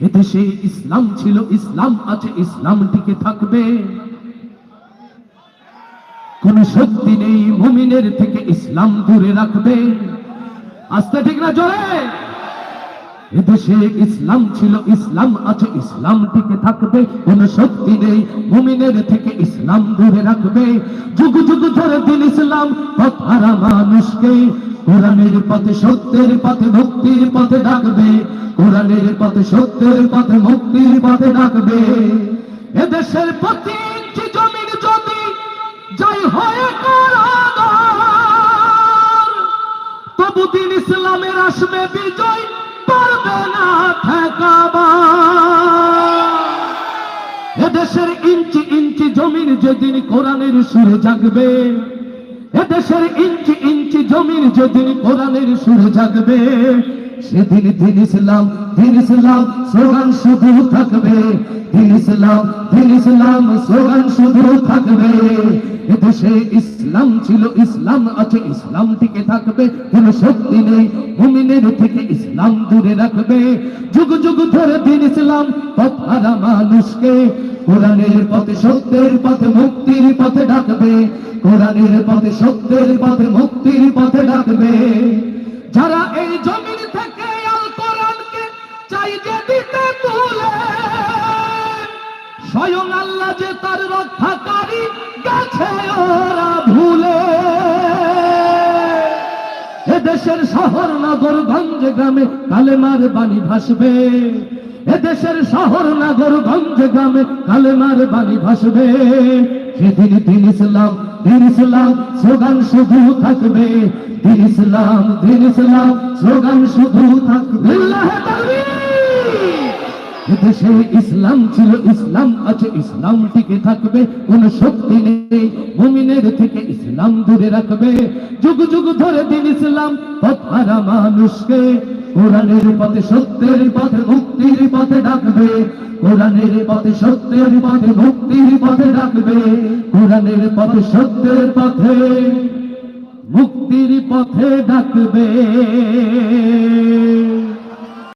এদেশে ইসলাম ছিল, ইসলাম আছে, ইসলাম টিকে থাকবে। কোন শক্তি নেই মুমিনের থেকে ইসলাম দূরে রাখবে। আস্তে ঠিক না জোরে? এদেশে ইসলাম ছিল, ইসলাম আছে, ইসলাম টিকে থাকবে। কোন শক্তি নেই মুমিনের থেকে ইসলাম দূরে রাখবে। যুগ যুগ ধরে দিন ইসলাম পথ হারা মানুষকে কোরআনের পথে, সত্যের পথে, মুক্তির পথে ডাকবে। কোরআনের পথে, সত্যের পথে, মুক্তির পথে ডাকবে। এদেশের প্রতি ইঞ্চি জমিন যদি জয় হয়ে কারাগার, তবু দিন ইসলামের আসবে বিজয়, পারবে না ঠেকাবার। এদেশের ইঞ্চি ইঞ্চি জমিন যেদিন কোরআনের সুরে জাগবে, এদেশের ইঞ্চি ইঞ্চি জমিন যেদিন কোরআনের সুরে জাগবে, সেদিন দিন ইসলাম, দিন ইসলাম স্লোগান শুধু থাকবে। দিন ইসলাম, দিন ইসলাম স্লোগান শুধু থাকবে। এদেশে ইসলাম ছিল, ইসলাম আছে, ইসলাম টিকে থাকবে। কোন শক্তি নেই মুমিনের থেকে ইসলাম দূরে রাখবে। যুগ যুগ ধরে দিন ইসলাম পথ হারা মানুষকে কোরআনের পথে, সত্যের পথে, মুক্তির পথে ডাকবে। কোরআনের পথে, সত্যের পথে, মুক্তির পথে ডাকবে। যারা এই জমিন থেকে আল কোরআনকে চাইতে দিতে তুলে, স্বয়ং আল্লাহ যে তার রক্ষাকারী গেছে ওরা ভুলে। এদেশের শহর নগর গঞ্জ গ্রামে কালেমার বাণী ভাসবে। এদেশের শহর নগর গঞ্জ গ্রামে কালেমার বাণী ভাসবে। সেদিন দিন ইসলাম, দিন ইসলাম স্লোগান শুধু থাকবে। দিন ইসলাম, দিন ইসলাম স্লোগান শুধু থাকবে। এদেশে ইসলাম ছিল, ইসলাম আছে, ইসলাম টিকে থাকবে। কোন শক্তি নেই মুমিনের থেকে ইসলাম দূরে রাখবে। যুগ যুগ ধরে দিন ইসলাম পথ হারা মানুষকে কোরআনের পথে, সত্যের পথে, মুক্তির পথে ডাকবে। কোরআনের পথে, সত্যের পথে, মুক্তির পথে ডাকবে। কোরআনের পথে, সত্যের পথে, মুক্তির পথে ডাকবে।